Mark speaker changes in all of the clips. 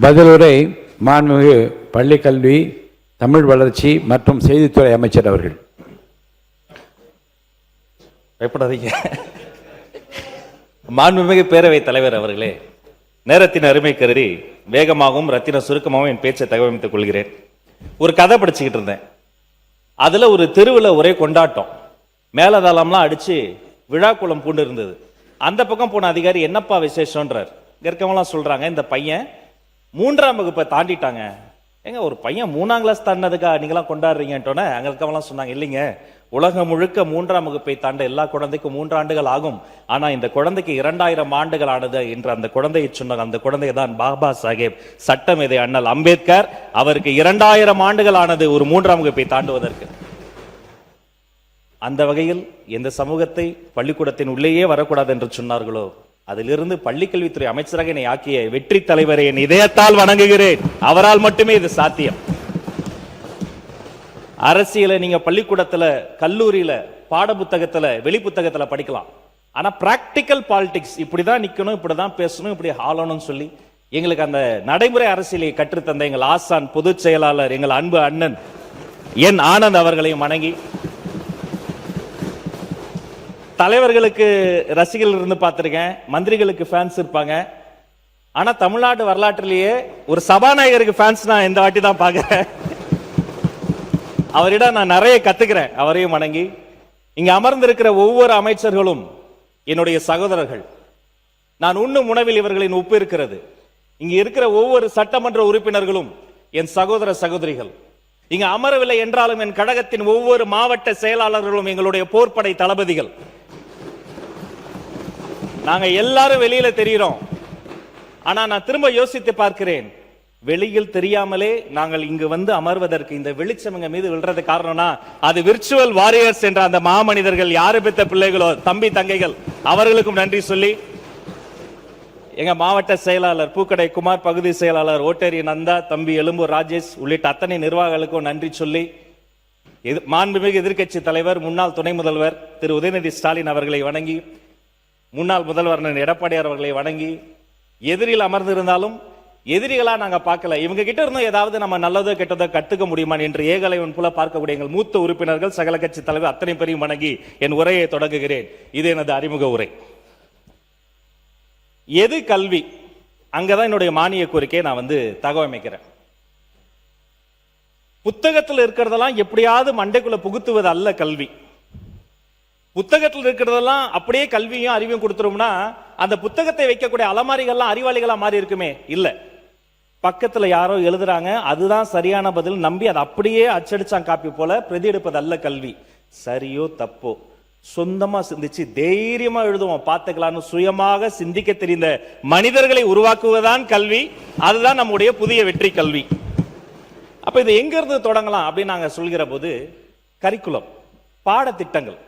Speaker 1: பதிலுரை மாண்புமிகு பள்ளிக்கல்வி, தமிழ் வளர்ச்சி மற்றும் செய்தித்துறை அமைச்சர் அவர்கள்.
Speaker 2: பயப்படாதீங்க. மாண்புமிகு பேரவைத் தலைவர் அவர்களே, நேரத்தின் அருமை கருதி வேகமாகவும் ரத்தின சுருக்கமாகவும் என் பேச்சை தகவமைத்துக் கொள்கிறேன். ஒரு கதை படிச்சுக்கிட்டு இருந்தேன். அதுல ஒரு தெருவில் ஒரே கொண்டாட்டம், மேலதாளம்லாம் அடிச்சு விழாக்குளம் பூண்டு இருந்தது. அந்த பக்கம் போன அதிகாரி என்னப்பா விசேஷம்ன்றார். இருக்கவங்களாம் சொல்றாங்க, இந்த பையன் 3ஆம் வகுப்பை தாண்டிட்டாங்க. ஏங்க, ஒரு பையன் 3ஆம் கிளாஸ் தாண்டினதுக்கா நீங்களாம் கொண்டாடுறீங்கன்றோன்னே அங்க இருக்கவங்களாம் சொன்னாங்க, இல்லைங்க, உலகம் முழுக்க 3ஆம் வகுப்பை தாண்ட எல்லா குழந்தைக்கும் 3 ஆண்டுகள் ஆகும். ஆனா இந்த குழந்தைக்கு 2000 ஆண்டுகள் ஆனது என்று அந்த குழந்தையை சொன்னார். அந்த குழந்தை தான் பாபா சாஹேப் சட்டமேதை அண்ணல் அம்பேத்கர். அவருக்கு 2000 ஆண்டுகள் ஆனது ஒரு 3ஆம் வகுப்பை தாண்டுவதற்கு. அந்த வகையில் எந்த சமூகத்தை பள்ளிக்கூடத்தின் உள்ளேயே வரக்கூடாது என்று சொன்னார்களோ, அதிலிருந்து பள்ளிக்கல்வித்துறை அமைச்சராக என்னை ஆக்கிய வெற்றி தலைவரை என் இதயத்தால் வணங்குகிறேன். அவரால் மட்டுமே இது சாத்தியம். அரசியலை நீங்க பள்ளிக்கூடத்துல, கல்லூரியில, பாட புத்தகத்துல, வெளி புத்தகத்துல படிக்கலாம். ஆனா பிராக்டிக்கல் பாலிடிக்ஸ் இப்படிதான் நிக்கணும், இப்படிதான் பேசணும், இப்படி ஆளணும்னு சொல்லி எங்களுக்கு அந்த நடைமுறை அரசியலை கற்றுத்தந்த எங்கள் ஆசான் பொதுச் செயலாளர் எங்கள் அன்பு அண்ணன் என் ஆனந்த் அவர்களையும் வணங்கி, தலைவர்களுக்கு ரசிகர்கள் இருந்து பார்த்திருக்கேன், மந்திரிகளுக்கு ஃபேன்ஸ் இருப்பாங்க. ஆனா தமிழ்நாடு வரலாற்றிலேயே ஒரு சபாநாயகருக்கு ஃபேன்ஸ் நான் இந்த வாட்டி தான் பார்க்கிறேன். அவரிடம் நான் நிறைய கத்துக்கிறேன். அவரையும் வணங்கி, இங்க அமர்ந்திருக்கிற ஒவ்வொரு அமைச்சர்களும் என்னுடைய சகோதரர்கள். நான் உண்ணும் உணவில் இவர்களின் உப்பு இருக்கிறது. இங்க இருக்கிற ஒவ்வொரு சட்டமன்ற உறுப்பினர்களும் என் சகோதர சகோதரிகள். இங்க அமரவில்லை என்றாலும் என் கழகத்தின் ஒவ்வொரு மாவட்ட செயலாளர்களும் எங்களுடைய போர்ப்படை தளபதிகள். நாங்க எல்லாரும் வெளியில தெரிகிறோம். ஆனா நான் திரும்ப யோசித்து பார்க்கிறேன், வெளியில் தெரியாமலே நாங்கள் இங்கு வந்து அமர்வதற்கு இந்த வெளிச்சம் எங்க மீது விழுறது காரணம்னா அது விர்ச்சுவல் வாரியர்ஸ் என்ற அந்த மாமனிதர்கள், யாரு பெற்ற பிள்ளைகளோ, தம்பி தங்கைகள், அவர்களுக்கும் நன்றி சொல்லி, எங்க மாவட்ட செயலாளர் பூக்கடை குமார், பகுதி செயலாளர் ஓட்டேரி நந்தா, தம்பி எழும்பூர் ராஜேஷ் உள்ளிட்ட அத்தனை நிர்வாகிகளுக்கும் நன்றி சொல்லி, மாண்புமிகு எதிர்க்கட்சி தலைவர் முன்னாள் துணை முதல்வர் திரு உதயநிதி ஸ்டாலின் அவர்களை வணங்கி, முன்னாள் முதல்வர் எடப்பாடியார் அவர்களை வணங்கி, எதிரில் அமர்ந்திருந்தாலும் எதிரிகளா நாங்க பார்க்கல, இவங்க கிட்ட இருந்தும் ஏதாவது நம்ம நல்லதோ கெட்டதோ கத்துக்க முடியுமா என்று ஏகலைவன் போல பார்க்கக்கூடிய எங்கள் மூத்த உறுப்பினர்கள், சகல கட்சி தலைவர் அத்தனை பேரையும் வணங்கி என் உரையை தொடங்குகிறேன். இது எனது அறிமுக உரை. எது கல்வி, அங்கதான் என்னுடைய மானிய கோரிக்கையை நான் வந்து தகவமைக்கிறேன். புத்தகத்தில் இருக்கிறதெல்லாம் எப்படியாவது மண்டைக்குள்ள புகுத்துவது அல்ல கல்வி. புத்தகத்தில் இருக்கிறதெல்லாம் அப்படியே கல்வியும் அறிவையும் கொடுத்துரும்னா அந்த புத்தகத்தை வைக்கக்கூடிய அலமாரிகள்லாம் அறிவாளிகளா மாறி இருக்குமே. இல்ல, பக்கத்துல யாரோ எழுதுறாங்க, அதுதான் சரியான பதில் நம்பி அதை அப்படியே அச்சடிச்சான் காப்பி போல பிரதி எடுப்பது அல்ல கல்வி. சரியோ தப்போ சொந்தமா சிந்திச்சு தைரியமா எழுதுவோம், பார்த்துக்கலாம்னு சுயமாக சிந்திக்க தெரிந்த மனிதர்களை உருவாக்குவதுதான் கல்வி. அதுதான் நம்முடைய புதிய வெற்றி கல்வி. அப்ப இது எங்க இருந்து தொடங்கலாம் அப்படின்னு நாங்க சொல்கிற போது, கரிக்குலம், பாடத்திட்டங்கள்.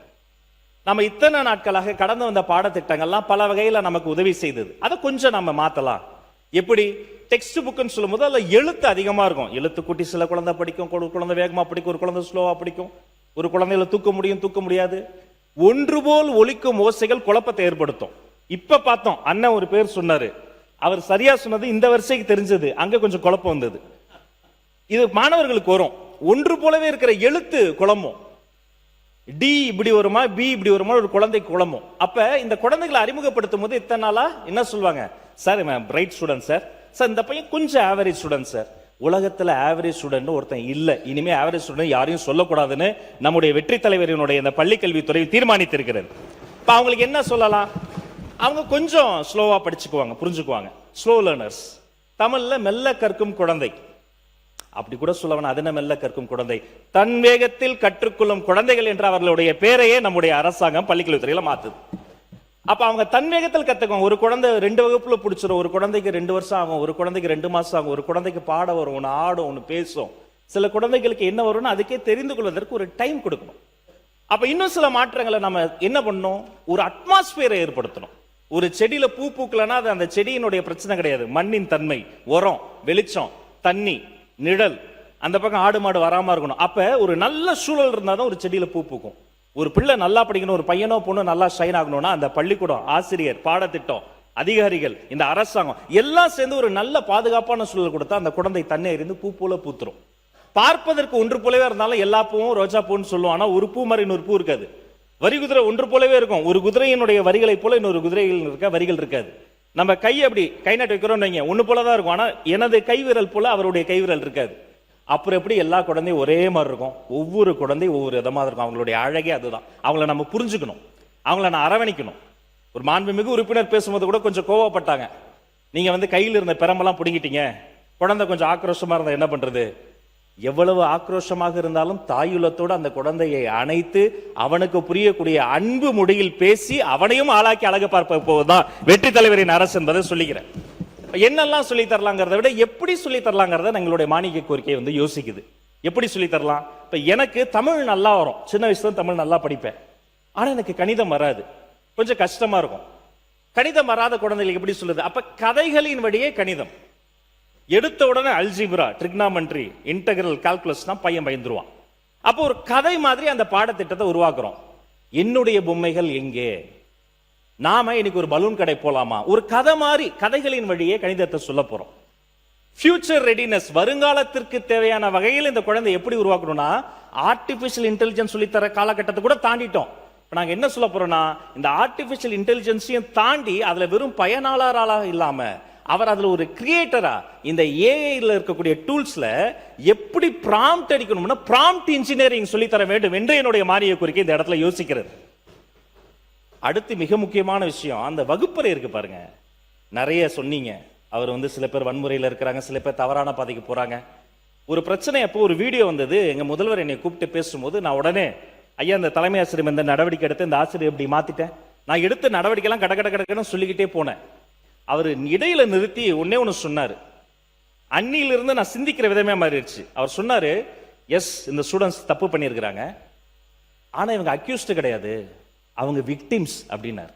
Speaker 2: நம்ம இத்தனை நாட்களாக கடந்து வந்த பாடத்திட்டங்கள்லாம் பல வகையில நமக்கு உதவி செய்தது. அதை கொஞ்சம் நம்ம மாத்தலாம். எப்படி? டெக்ஸ்ட் புக்னு சொல்லும் போது அதுல எழுத்து அதிகமா இருக்கும். எழுத்து கூட்டி சில குழந்தை படிக்கும், ஒரு குழந்தை வேகமா படிக்கும், ஒரு குழந்தை ஸ்லோவா படிக்கும், ஒரு குழந்தையில தூக்க முடியும், தூக்க முடியாது. ஒன்று போல் ஒலிக்கும் ஓசைகள் குழப்பத்தை ஏற்படுத்தும். இப்ப பார்த்தோம், அண்ணன் ஒரு பேர் சொன்னாரு, அவர் சரியா சொன்னது இந்த வரிசைக்கு தெரிஞ்சது, அங்க கொஞ்சம் குழப்பம் வந்தது. இது மாணவர்களுக்கு வரும். ஒன்று போலவே இருக்கிற எழுத்து குழம்பும். டி இப்படி வருமா, பி இப்படி வருமா, ஒரு குழந்தைக்கு குழம்பும். அப்ப இந்த குழந்தைகளை அறிமுகப்படுத்தும் போது இத்தனை நாளா என்ன சொல்லுவாங்க, sir bright student sir, sir இந்த பையன் கொஞ்சம் ஆவரேஜ் ஸ்டூடெண்ட் சார். உலகத்துல ஆவரேஜ் ஸ்டூடெண்ட் ஒருத்தன் இல்ல. இனிமே ஆவரேஜ் ஸ்டூடெண்ட் யாரையும் சொல்லக்கூடாதுன்னு நம்முடைய வெற்றி தலைவரினுடைய இந்த பள்ளிக்கல்வித்துறை தீர்மானித்திருக்கிறது. இப்ப அவங்களுக்கு என்ன சொல்லலாம்? அவங்க கொஞ்சம் ஸ்லோவா படிச்சுக்குவாங்க, புரிஞ்சுக்குவாங்க. ஸ்லோ லேர்னர்ஸ், தமிழ்ல மெல்ல கற்கும் குழந்தை அப்படி கூட சொல்லவன. அது மெல்ல கற்கும் குழந்தை, தன் வேகத்தில் கற்றுக்கொள்ளும் குழந்தைகள் என்ற அவர்களுடைய பேரையே நம்முடைய அரசாங்கம் பள்ளிக்கல்வித்துறையில மாத்துது. அப்ப அவங்க தன் வேகத்தில் கத்துக்குவாங்க. ஒரு குழந்தை 2 வகுப்புல பிடிச்சிரும், ஒரு குழந்தைக்கு 2 வருஷம் ஆகும், ஒரு குழந்தைக்கு 2 மாசம் ஆகும், ஒரு குழந்தைக்கு பாட வரும், ஒன்று ஆடும், ஒன்று பேசும். சில குழந்தைகளுக்கு என்ன வரும்னு அதுக்கே தெரிந்து கொள்வதற்கு ஒரு டைம் கொடுக்கணும். அப்ப இன்னும் சில மாற்றங்களை நம்ம என்ன பண்ணணும், ஒரு அட்மாஸ்பியரை ஏற்படுத்தணும். ஒரு செடியில பூ பூக்கலன்னா அது அந்த செடியினுடைய பிரச்சனை கிடையாது. மண்ணின் தன்மை, உரம், வெளிச்சம், தண்ணி, நிழல், அந்த பக்கம் ஆடு மாடு வராம இருக்கணும். அப்ப ஒரு நல்ல சூழல் இருந்தாதான் ஒரு செடியில பூ பூக்கும். ஒரு பிள்ளை நல்லா படிக்கணும், ஒரு பையனோ பொண்ணு நல்லா ஷைன் ஆகணும்னா அந்த பள்ளிக்கூடம், ஆசிரியர், பாடத்திட்டம் அதிகாரிகள், இந்த அரசாங்கம் எல்லாம் சேர்ந்து ஒரு நல்ல பாதுகாப்பான சூழல் கொடுத்தா அந்த குழந்தை தன்னை எறிந்து பூ போல பூத்துரும். பார்ப்பதற்கு ஒன்று போலவே இருந்தாலும் எல்லா பூவும் ரோஜா பூன்னு சொல்லுவோம். ஆனா ஒரு பூ மாதிரி இன்னொரு பூ இருக்காது. வரி குதிரை ஒன்று போலவே இருக்கும். ஒரு குதிரையினுடைய வரிகளை போல இன்னொரு குதிரைகள் இருக்க வரிகள் இருக்காது. நம்ம கை அப்படி கை நாட்டு வைக்கிறோம் வைங்க, ஒண்ணு போலதான் இருக்கும். ஆனா எனது கைவிரல் போல அவருடைய கைவிரல் இருக்காது. அப்புறம் எப்படி எல்லா குழந்தையும் ஒரே மாதிரி இருக்கும்? ஒவ்வொரு குழந்தை ஒவ்வொரு விதமா இருக்கும். அவங்களுடைய அழகே அதுதான். அவங்கள நம்ம புரிஞ்சுக்கணும், அவங்கள நான் அரவணைக்கணும். ஒரு மாண்புமிகு உறுப்பினர் பேசும்போது கூட கொஞ்சம் கோவப்பட்டாங்க. நீங்க கையில் இருந்த பெரம்பெல்லாம் பிடிங்கிட்டீங்க, குழந்தை கொஞ்சம் ஆக்ரோஷமா இருந்தா என்ன பண்றது? எவ்வளவு ஆக்ரோஷமாக இருந்தாலும் தாயுள்ளத்தோடு அந்த குழந்தையை அணைத்து அவனுக்கு புரியக்கூடிய அன்பு மொழியில் பேசி அவனையும் ஆளாக்கி அழகு பார்ப்ப போவதுதான் வெற்றி தலைவரின் அரசு என்பதை சொல்லிக்கிறேன். என்னெல்லாம் சொல்லி தரலாங்கிறத விட எப்படி சொல்லி தரலாங்கிறத எங்களுடைய மானிய கோரிக்கை யோசிக்குது. எப்படி சொல்லி தரலாம்? இப்ப எனக்கு தமிழ் நல்லா வரும், சின்ன வயசுல தமிழ் நல்லா படிப்பேன். ஆனா எனக்கு கணிதம் வராது, கொஞ்சம் கஷ்டமா இருக்கும். கணிதம் வராத குழந்தைகளுக்கு எப்படி சொல்லுது? அப்ப கதைகளின் வழியே கணிதம் எடுத்த உடனே அல்ஜிப்ரா, ட்ரிக்னாமெட்ரி, இன்டெகிரல் கால்குலஸ்னா பையன் பயந்துருவான். அப்போ ஒரு கதை மாதிரி அந்த பாடத்திட்டத்தை உருவாக்குறோம். என்னுடைய பொம்மைகள் எங்கே? நாம இன்னைக்கு ஒரு பலூன் கடை போலாமா? ஒரு கதை மாதிரி கதைகளின் வழியே கணிதத்தை சொல்ல போறோம். ஃபியூச்சர் ரெடினஸ், வருங்காலத்திற்கு தேவையான வகையில் இந்த குழந்தை எப்படி உருவாக்கணும்னா ஆர்டிபிஷியல் இன்டெலிஜென்ஸ் சொல்லித்தர காலகட்டத்தை கூட தாண்டிட்டோம். நாங்க என்ன சொல்ல போறோம்னா இந்த ஆர்டிபிஷியல் இன்டெலிஜென்ஸையும் தாண்டி அதுல வெறும் பயனாளராக இல்லாம அவர் அதுல ஒரு கிரியேட்டரா இந்த ஏஐல இருக்கக்கூடிய டூல்ஸ்ல எப்படி ப்ராம்ப்ட் அடிக்கணும்னா ப்ராம்ப்ட் இன்ஜினியரிங் சொல்லி தர வேண்டும் என்று என்னுடைய மானிய கோரிக்கை இந்த இடத்துல யோசிக்கிறது. அடுத்து மிக முக்கியமான விஷயம், அந்த வகுப்பறை இருக்கு பாருங்க. நிறைய சொன்னீங்க, அவர் சில பேர் வன்முறையில் இருக்கிறாங்க, சில பேர் தவறான பாதைக்கு போறாங்க. ஒரு பிரச்சனை அப்போ ஒரு வீடியோ வந்தது, எங்க முதல்வர் என்னை கூப்பிட்டு பேசும்போது நான் உடனே ஐயா இந்த தலைமை ஆசிரியர் இந்த நடவடிக்கை எடுத்து இந்த ஆசிரியர் இப்படி மாத்திட்டேன், நான் எடுத்த நடவடிக்கை எல்லாம் கடன்னு சொல்லிக்கிட்டே போனேன். அவர் இடையில நிறுத்தி ஒன்னே ஒன்று சொன்னாரு. அன்னியிலிருந்து நான் சிந்திக்கிற விதமே மாறிடுச்சு. அவர் சொன்னாரு, எஸ் இந்த ஸ்டூடெண்ட்ஸ் தப்பு பண்ணியிருக்கிறாங்க, ஆனா இவங்க அக்யூஸ்டு கிடையாது, அவங்க விக்டிம்ஸ் அப்படின்னாரு.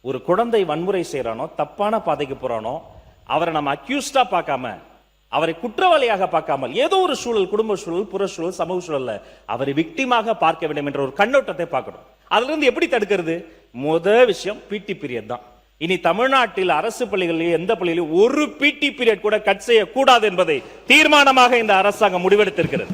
Speaker 2: ஒரு குழந்தை வன்முறை செய்யறானோ, தப்பான பாதைக்கு போறானோ, அவரை நம்ம அக்யூஸ்டா பார்க்காம, அவரை குற்றவாளியாக பார்க்காமல், ஏதோ ஒரு சூழல், குடும்ப சூழல், புற சூழல், சமூக சூழல்ல அவரை விக்டிமாக பார்க்க வேண்டும் என்ற ஒரு கண்ணோட்டத்தை பார்க்கணும். அதுல இருந்து எப்படி தடுக்கிறது? முதல் விஷயம் பிடி பீரியட் தான். இனி தமிழ்நாட்டில் அரசு பள்ளிகளில் எந்த பள்ளியிலும் ஒரு பிடி பீரியட் கூட கட் செய்யக்கூடாது என்பதை தீர்மானமாக இந்த அரசாங்கம் முடிவெடுத்திருக்கிறது.